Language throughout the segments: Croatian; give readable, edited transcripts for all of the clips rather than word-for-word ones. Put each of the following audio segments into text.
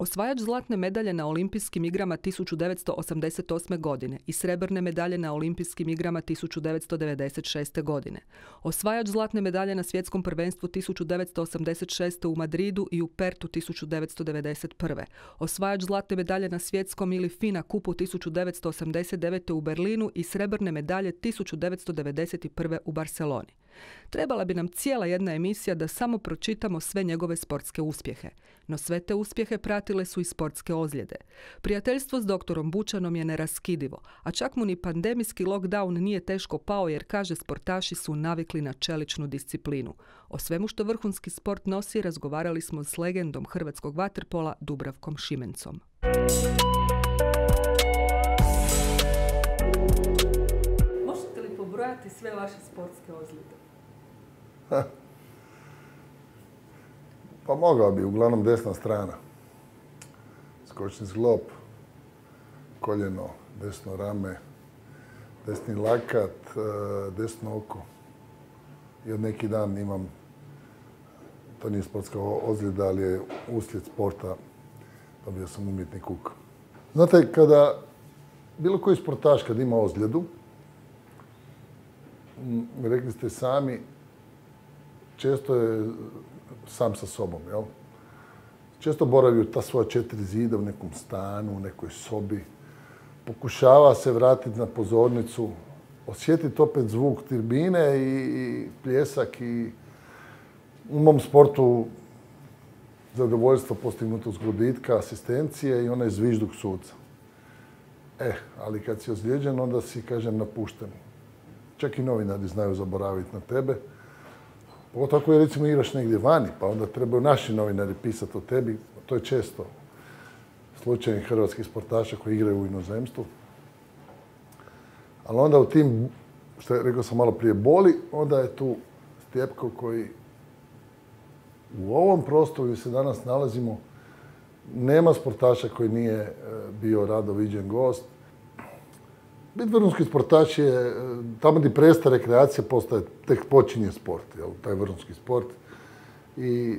Osvajač zlatne medalje na Olimpijskim igrama 1988. godine i srebrne medalje na Olimpijskim igrama 1996. godine. Osvajač zlatne medalje na svjetskom prvenstvu 1986. u Madridu i u Pertu 1991. Osvajač zlatne medalje na svjetskom ili FINA kupu 1989. u Berlinu i srebrne medalje 1991. u Barceloni. Trebala bi nam cijela jedna emisija da samo pročitamo sve njegove sportske uspjehe. No sve te uspjehe pratile su i sportske ozljede. Prijateljstvo s doktorom Bučanom je neraskidivo, a čak mu ni pandemijski lockdown nije teško pao jer, kaže, sportaši su navikli na čeličnu disciplinu. O svemu što vrhunski sport nosi razgovarali smo s legendom hrvatskog vaterpola Dubravkom Šimencom. Možete li pobrojati sve vaše sportske ozljede? Pa mogao bi, uglavnom desna strana. Skočni zglob, koljeno, desno rame, desni lakat, desno oko. I od neki dan imam, to nije sportska ozljeda, ali je uslijed sporta, dobio sam umjetni kuk. Znate, kada bilo koji sportaš kad ima ozljedu, rekli ste sami, često je sam sa sobom, jel? Često boravi u ta svoja 4 zida u nekom stanu, u nekoj sobi. Pokušava se vratiti na pozornicu, osjetiti opet zvuk turbine i pljesak i u mom sportu zadovoljstvo postignutog zgoditka, asistencije i onaj zvižduk suca. Ali kad si ozlijeđen, onda si, kažem, napušten. Čak i novinari znaju zaboraviti na tebe. Pogotovo ako je, recimo, igraš negdje vani, pa onda trebaju naši novinari pisati o tebi. To je često slučaj hrvatskih sportaša koji igraju u inozemstvu. Ali onda u tim, što je, rekao sam malo prije, boli, onda je tu Stjepko koji u ovom prostoru gdje se danas nalazimo nema sportaša koji nije bio rado viđen gost. Biti vrhunski sportaš je, tamo gdje prestaje rekreacija, tek počinje sport, jel, taj vrhunski sport. I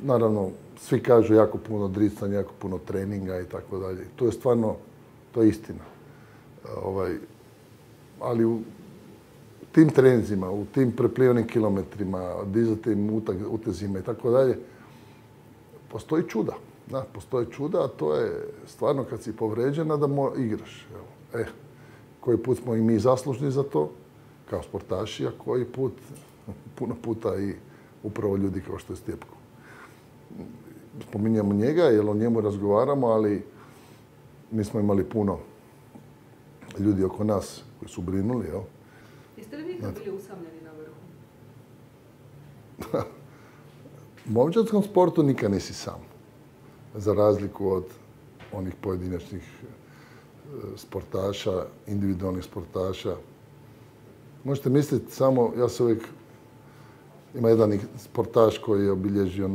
naravno, svi kažu jako puno dricanja, jako puno treninga i tako dalje. To je stvarno, to je istina. Ali u tim treninzima, u tim preplivenim kilometrima, dizatim utezima i tako dalje, postoji čuda. Da, postoji čuda, a to je stvarno kad si povređena da igraš. Jel. Koji put smo i mi zaslužni za to, kao sportaši, a koji put, puno puta i upravo ljudi kao što je Stjepko. Spominjamo njega, jer o njemu razgovaramo, ali mi smo imali puno ljudi oko nas koji su brinuli, jel? Jeste li vi kad bili usamljeni na vrhu? U momčadskom sportu nikad nisi sam. Za razliku od onih pojedinačnih sportaša, individualnih sportaša. Možete misliti samo, ja se uvijek, ima jedan sportaš koji je obilježio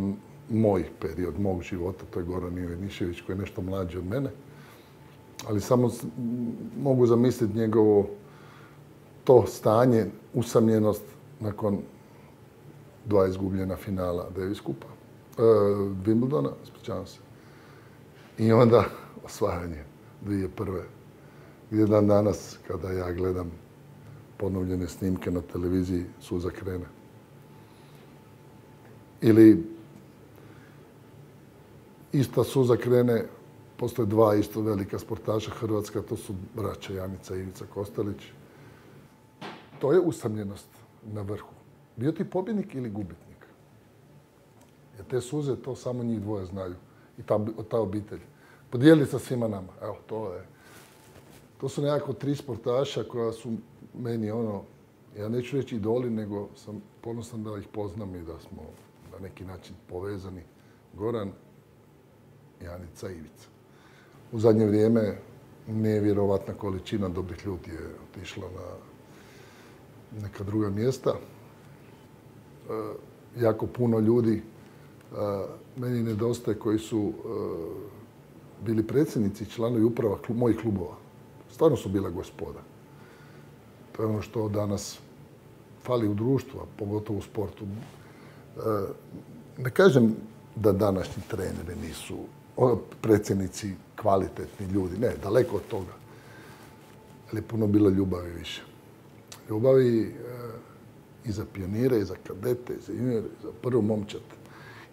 moj period, mog života, to je Goran Ivanišević koji je nešto mlađi od mene. Ali samo mogu zamisliti njegovo to stanje, usamljenost nakon 2 izgubljena finala Davis Cupa, Wimbledona, ispričavam se. I onda osvajanje 2001. Gdje dan danas, kada ja gledam ponovljene snimke na televiziji, suza krene. Ili ista suza krene, postoje 2 isto velika sportaša Hrvatska, to su braća Janica i Ivica Kostelić. To je usamljenost na vrhu. Bio ti pobjednik ili gubitnik. Jer te suze, to samo njih dvoje znaju. I ta obitelj. Podijeli sa svima nama. Evo, to su nekako 3 sportaša koja su meni, ja neću reći idoli, nego sam ponosan da ih poznam i da smo na neki način povezani. Goran, Janica i Ivica. U zadnje vrijeme nevjerovatna količina dobrih ljudi je otišla na neka druga mjesta. Jako puno ljudi meni nedostaje koji su bili predsjednici i članovi uprava mojih klubova. Stvarno su bila gospoda. To je ono što danas fali u društvu, a pogotovo u sportu. Ne kažem da današnji treneri nisu predsjednici, kvalitetni ljudi. Ne, daleko od toga. Ali je puno bilo ljubavi više. Ljubavi i za pionire, i za kadete, i za juniore, i za prvu momčad.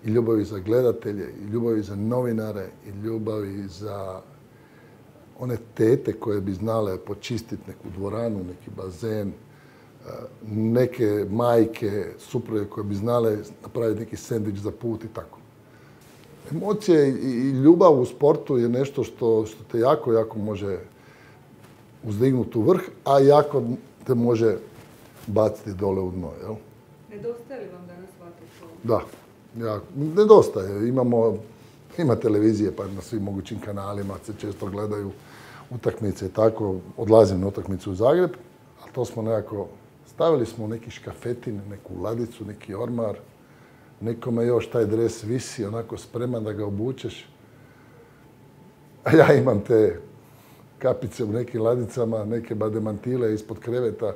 I ljubavi za gledatelje, i ljubavi za novinare, i ljubavi za one tete koje bi znale počistiti neku dvoranu, neki bazen, neke majke, supruge koje bi znale napraviti neki sendvič za put i tako. Emocije i ljubav u sportu je nešto što te jako, jako može uzdignuti u vrh, a jako te može baciti dole u dno. Jel? Nedostaje li vam danas vaterpolo? Da, nedostaje. Ima televizije pa na svim mogućim kanalima se često gledaju utakmice i tako. Odlazim na utakmicu u Zagreb, a to smo nekako stavili smo u neki škafetin, neku ladicu, neki ormar. Nekome još taj dres visi onako spreman da ga obučeš. A ja imam te kapice u nekim ladicama, neke bademantile ispod kreveta.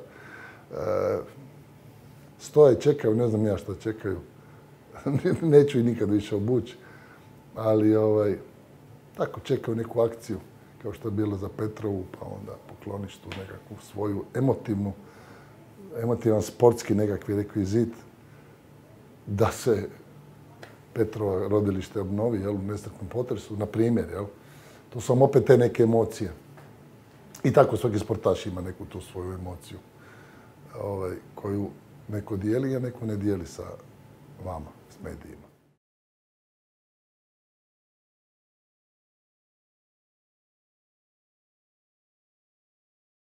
Stoje, čekaju, ne znam ja šta čekaju. Neću ih nikad više obući. Ali tako čekaju neku akciju, kao što je bilo za Petrovu, pa onda pokloniš tu nekakvu svoju emotivan sportski nekakvi rekvizit da se Petrovo rodilište obnovi u nesretnom potresu, na primjer. To su vam opet te neke emocije. I tako svaki sportaš ima neku tu svoju emociju koju neko dijeli, a neko ne dijeli sa vama, s medijima.